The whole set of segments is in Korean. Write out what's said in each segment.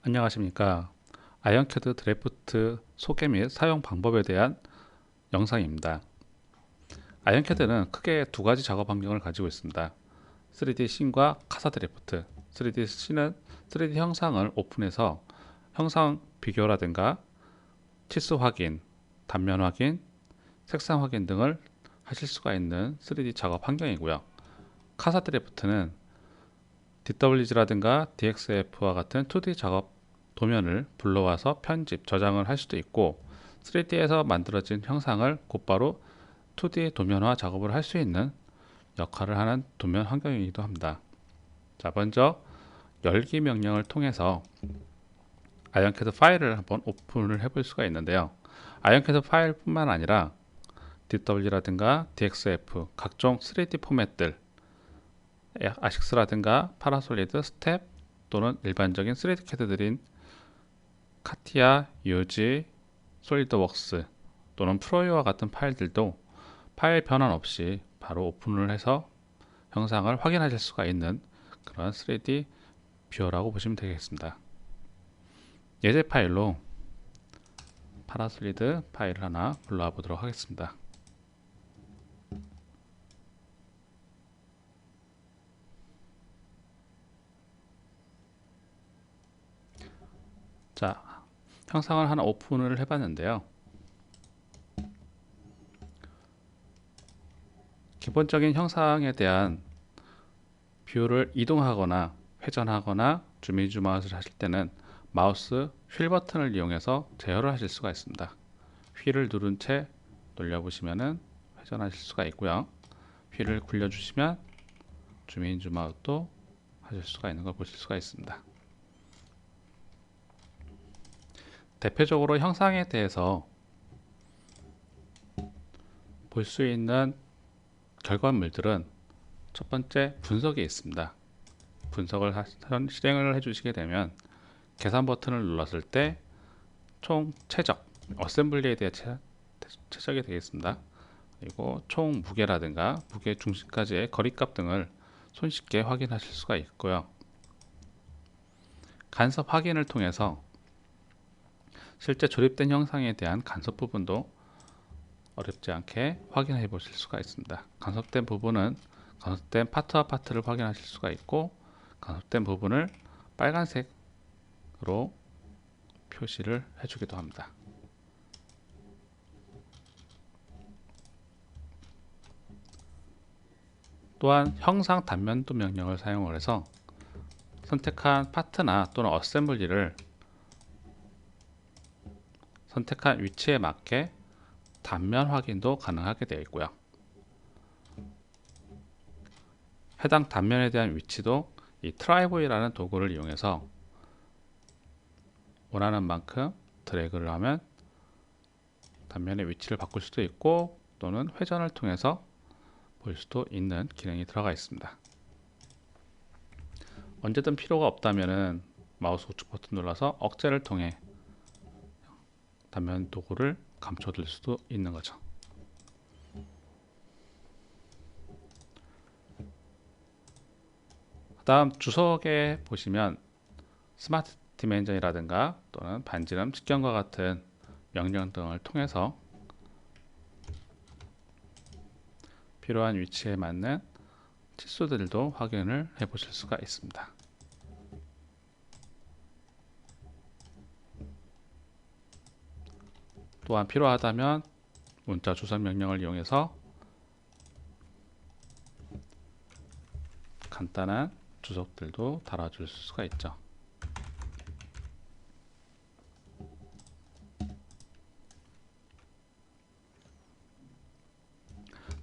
안녕하십니까. 아이언캐드 드래프트 소개 및 사용 방법에 대한 영상입니다. 아이언캐드는 크게 두 가지 작업 환경을 가지고 있습니다. 3D 씬과 카사 드래프트. 3D 씬은 3D 형상을 오픈해서 형상 비교라든가 치수 확인, 단면 확인, 색상 확인 등을 하실 수가 있는 3D 작업 환경이고요. 카사 드래프트는 DWG라든가 DXF와 같은 2D 작업 도면을 불러와서 편집, 저장을 할 수도 있고 3D에서 만들어진 형상을 곧바로 2D 도면화 작업을 할 수 있는 역할을 하는 도면 환경이기도 합니다. 자, 먼저 열기 명령을 통해서 아이언캐드 파일을 한번 오픈을 해볼 수가 있는데요. 아이언캐드 파일뿐만 아니라 DW라든가 DXF, 각종 3D 포맷들, 아식스라든가 파라솔리드, 스텝 또는 일반적인 3D 캐드들인 카티아, 유지, 솔리드웍스 또는 프로이와 같은 파일들도 파일 변환 없이 바로 오픈을 해서 형상을 확인하실 수가 있는 그런 3D 뷰어라고 보시면 되겠습니다. 예제 파일로 파라솔리드 파일을 하나 불러와 보도록 하겠습니다. 자, 형상을 하나 오픈을 해봤는데요. 기본적인 형상에 대한 뷰를 이동하거나 회전하거나 줌인줌아웃을 하실 때는 마우스 휠 버튼을 이용해서 제어를 하실 수가 있습니다. 휠을 누른 채 돌려보시면 회전하실 수가 있고요. 휠을 굴려주시면 줌인줌아웃도 하실 수가 있는 걸 보실 수가 있습니다. 대표적으로 형상에 대해서 볼 수 있는 결과물들은 첫 번째 분석이 있습니다. 분석을 실행을 해주시게 되면 계산 버튼을 눌렀을 때 총 최적, 어셈블리에 대해 최적이 되겠습니다. 그리고 총 무게라든가 무게 중심까지의 거리값 등을 손쉽게 확인하실 수가 있고요. 간섭 확인을 통해서 실제 조립된 형상에 대한 간섭 부분도 어렵지 않게 확인해 보실 수가 있습니다. 간섭된 부분은 간섭된 파트와 파트를 확인하실 수가 있고 간섭된 부분을 빨간색으로 표시를 해주기도 합니다. 또한 형상 단면도 명령을 사용을 해서 선택한 파트나 또는 어셈블리를 선택한 위치에 맞게 단면 확인도 가능하게 되어 있고요. 해당 단면에 대한 위치도 이 트라이보이라는 도구를 이용해서 원하는 만큼 드래그를 하면 단면의 위치를 바꿀 수도 있고 또는 회전을 통해서 볼 수도 있는 기능이 들어가 있습니다. 언제든 필요가 없다면 마우스 우측 버튼 눌러서 억제를 통해 단면 도구를 감춰둘 수도 있는 거죠. 다음 주석에 보시면 스마트 디멘전이라든가 또는 반지름 직경과 같은 명령 등을 통해서 필요한 위치에 맞는 치수들도 확인을 해 보실 수가 있습니다. 또한 필요하다면 문자 주석 명령을 이용해서 간단한 주석들도 달아줄 수가 있죠.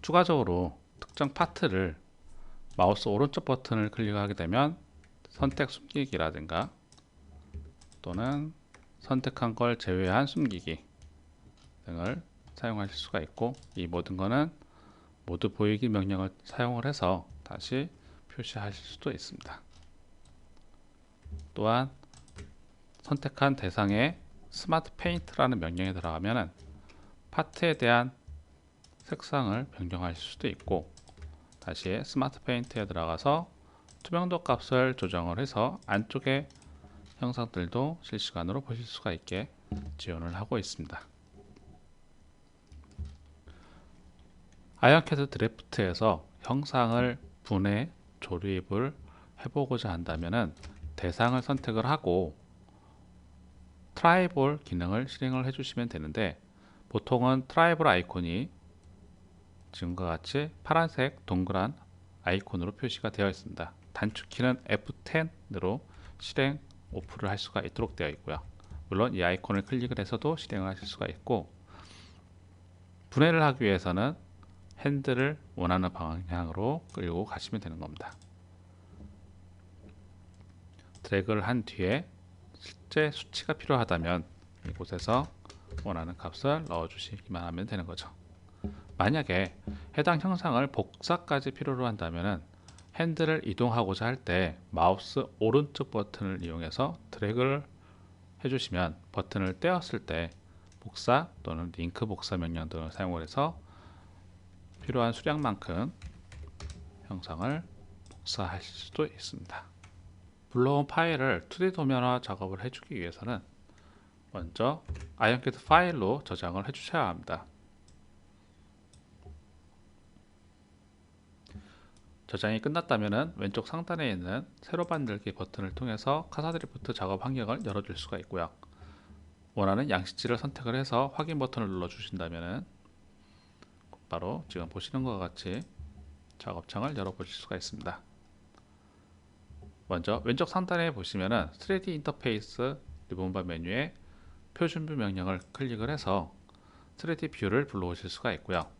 추가적으로 특정 파트를 마우스 오른쪽 버튼을 클릭하게 되면 선택 숨기기라든가 또는 선택한 걸 제외한 숨기기 등을 사용하실 수가 있고 이 모든 거는 모두 보이기 명령을 사용을 해서 다시 표시하실 수도 있습니다. 또한 선택한 대상에 스마트 페인트라는 명령에 들어가면 파트에 대한 색상을 변경할 수도 있고 다시 스마트 페인트에 들어가서 투명도 값을 조정을 해서 안쪽에 형상들도 실시간으로 보실 수가 있게 지원을 하고 있습니다. 아이언캐드 드래프트에서 형상을 분해, 조립을 해보고자 한다면 대상을 선택을 하고 트라이볼 기능을 실행을 해주시면 되는데, 보통은 트라이볼 아이콘이 지금과 같이 파란색 동그란 아이콘으로 표시가 되어 있습니다. 단축키는 F10으로 실행 오프를 할 수가 있도록 되어 있고요. 물론 이 아이콘을 클릭을 해서도 실행을 하실 수가 있고, 분해를 하기 위해서는 핸들을 원하는 방향으로 끌고 가시면 되는 겁니다. 드래그를 한 뒤에 실제 수치가 필요하다면 이곳에서 원하는 값을 넣어 주시기만 하면 되는 거죠. 만약에 해당 형상을 복사까지 필요로 한다면 핸들을 이동하고자 할 때 마우스 오른쪽 버튼을 이용해서 드래그를 해주시면 버튼을 떼었을 때 복사 또는 링크 복사 명령 등을 사용을 해서 필요한 수량만큼 형상을 복사하실 수도 있습니다. 불러온 파일을 2D 도면화 작업을 해주기 위해서는 먼저 아이언캐드 파일로 저장을 해주셔야 합니다. 저장이 끝났다면 왼쪽 상단에 있는 새로 만들기 버튼을 통해서 카사드리프트 작업 환경을 열어줄 수가 있고요. 원하는 양식지를 선택을 해서 확인 버튼을 눌러주신다면 곧바로 지금 보시는 것과 같이 작업창을 열어보실 수가 있습니다. 먼저 왼쪽 상단에 보시면은 3D 인터페이스 리본바 메뉴에 표준뷰 명령을 클릭을 해서 3D 뷰를 불러오실 수가 있고요.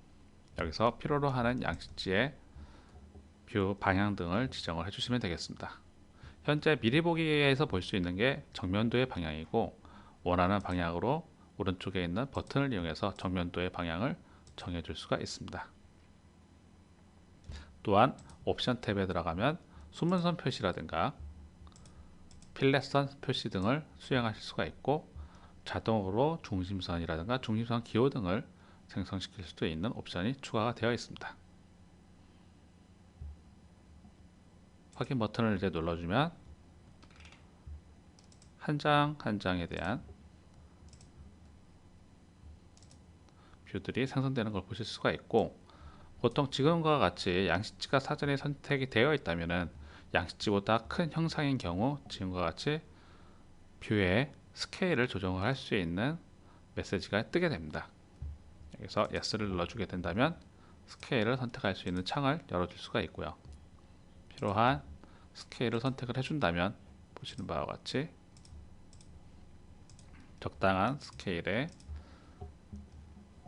여기서 필요로 하는 양식지의 뷰 방향 등을 지정을 해주시면 되겠습니다. 현재 미리 보기에서 볼 수 있는 게 정면도의 방향이고, 원하는 방향으로 오른쪽에 있는 버튼을 이용해서 정면도의 방향을 정해줄 수가 있습니다. 또한 옵션 탭에 들어가면 수문선 표시라든가 필렛선 표시 등을 수행하실 수가 있고, 자동으로 중심선이라든가 중심선 기호 등을 생성시킬 수도 있는 옵션이 추가가 되어 있습니다. 확인 버튼을 이제 눌러주면 한 장 한 장에 대한 뷰들이 생성되는 걸 보실 수가 있고, 보통 지금과 같이 양식지가 사전에 선택이 되어 있다면 양식지보다 큰 형상인 경우 지금과 같이 뷰의 스케일을 조정을 할 수 있는 메시지가 뜨게 됩니다. 여기서 Yes를 눌러주게 된다면 스케일을 선택할 수 있는 창을 열어줄 수가 있고요. 필요한 스케일을 선택을 해준다면 보시는 바와 같이 적당한 스케일의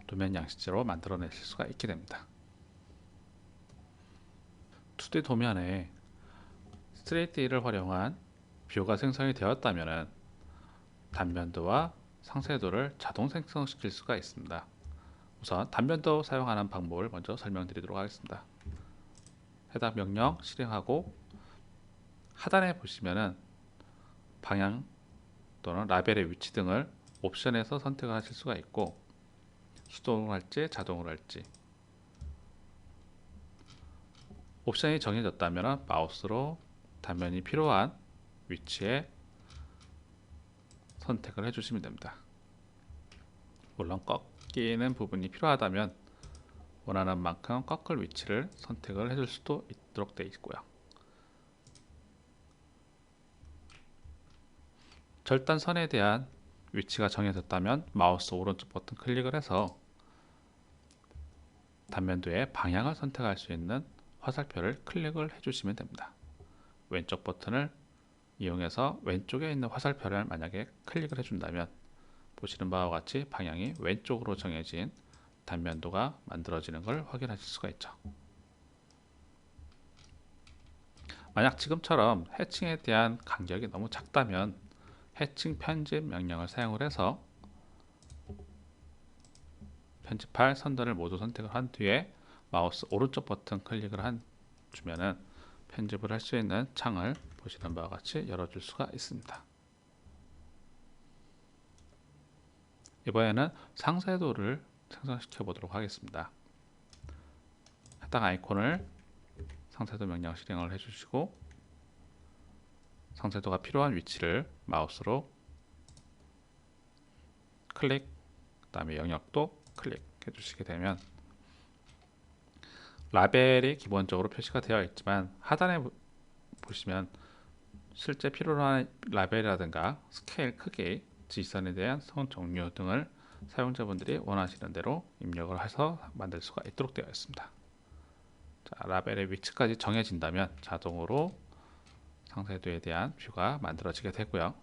도면 양식지로 만들어내실 수가 있게 됩니다. 2D 도면에 3D를 활용한 뷰가 생성이 되었다면 단면도와 상세도를 자동 생성시킬 수가 있습니다. 우선 단면도 사용하는 방법을 먼저 설명드리도록 하겠습니다. 해당 명령 실행하고 하단에 보시면은 방향 또는 라벨의 위치 등을 옵션에서 선택을 하실 수가 있고, 수동으로 할지 자동으로 할지, 옵션이 정해졌다면 마우스로 단면이 필요한 위치에 선택을 해주시면 됩니다. 물론 꺾이는 부분이 필요하다면 원하는 만큼 꺾을 위치를 선택을 해줄 수도 있도록 되어 있고요. 절단선에 대한 위치가 정해졌다면 마우스 오른쪽 버튼 클릭을 해서 단면도의 방향을 선택할 수 있는 화살표를 클릭을 해주시면 됩니다. 왼쪽 버튼을 이용해서 왼쪽에 있는 화살표를 만약에 클릭을 해준다면 보시는 바와 같이 방향이 왼쪽으로 정해진 단면도가 만들어지는 걸 확인하실 수가 있죠. 만약 지금처럼 해칭에 대한 간격이 너무 작다면 해칭 편집 명령을 사용을 해서 편집할 선들을 모두 선택을 한 뒤에 마우스 오른쪽 버튼 클릭을 주면은 편집을 할 수 있는 창을 보시는 바와 같이 열어줄 수가 있습니다. 이번에는 상세도를 생성시켜 보도록 하겠습니다. 해당 아이콘을 상세도 명령 실행을 해주시고 상세도가 필요한 위치를 마우스로 클릭, 그 다음에 영역도 클릭해 주시게 되면 라벨이 기본적으로 표시가 되어 있지만 하단에 보시면 실제 필요로 하는 라벨이라든가 스케일 크기, 지시선에 대한 선 종류 등을 사용자분들이 원하시는 대로 입력을 해서 만들 수가 있도록 되어 있습니다. 자, 라벨의 위치까지 정해진다면 자동으로 상세도에 대한 뷰가 만들어지게 되고요.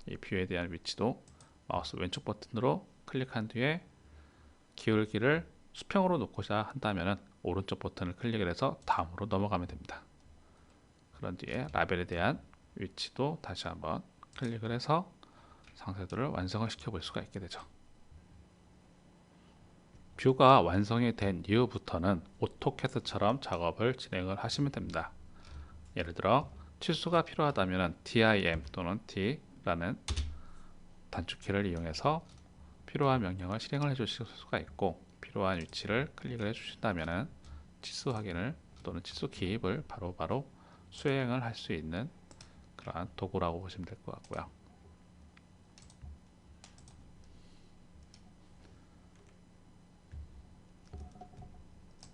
이 뷰에 대한 위치도 마우스 왼쪽 버튼으로 클릭한 뒤에 기울기를 수평으로 놓고자 한다면 오른쪽 버튼을 클릭을 해서 다음으로 넘어가면 됩니다. 그런 뒤에 라벨에 대한 위치도 다시 한번 클릭을 해서 상세도를 완성을 시켜 볼 수가 있게 되죠. 뷰가 완성이 된 이후부터는 오토캐드처럼 작업을 진행을 하시면 됩니다. 예를 들어 치수가 필요하다면 DIM 또는 T라는 단축키를 이용해서 필요한 명령을 실행을 해 주실 수가 있고, 필요한 위치를 클릭을 해 주신다면 치수 확인을 또는 치수 기입을 바로바로 수행을 할 수 있는 그러한 도구라고 보시면 될 것 같고요.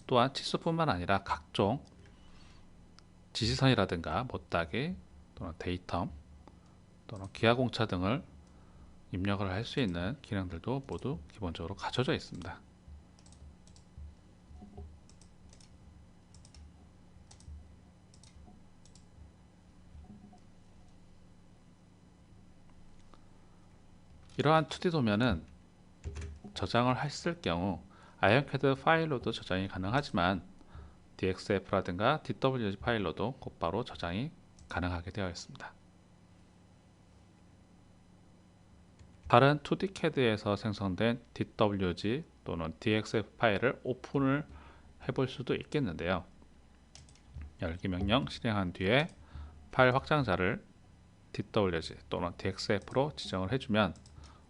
또한 치수뿐만 아니라 각종 지시선이라든가 못따기 또는 데이텀 또는 기하공차 등을 입력을 할 수 있는 기능들도 모두 기본적으로 갖춰져 있습니다. 이러한 2D 도면은 저장을 했을 경우 아이언캐드 파일로도 저장이 가능하지만 DXF라든가 DWG 파일로도 곧바로 저장이 가능하게 되어 있습니다. 다른 2D CAD에서 생성된 DWG 또는 DXF 파일을 오픈을 해볼 수도 있겠는데요. 열기 명령 실행한 뒤에 파일 확장자를 DWG 또는 DXF로 지정을 해주면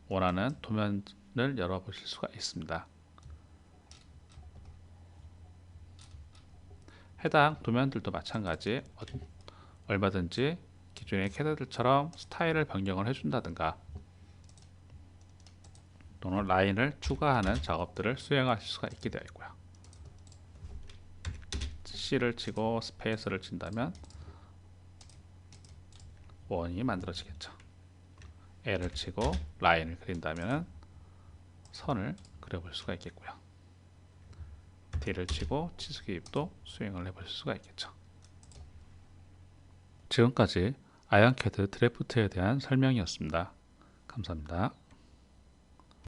원하는 도면을 열어보실 수가 있습니다. 해당 도면들도 마찬가지 얼마든지 기존의 캐드들처럼 스타일을 변경을 해준다든가 또는 라인을 추가하는 작업들을 수행하실 수가 있게 되어 있고요. C를 치고 스페이스를 친다면 원이 만들어지겠죠. L을 치고 라인을 그린다면 선을 그려볼 수가 있겠고요. D를 치고 치수 기입도 수행을 해볼 수가 있겠죠. 지금까지 아이언캐드 드래프트에 대한 설명이었습니다. 감사합니다.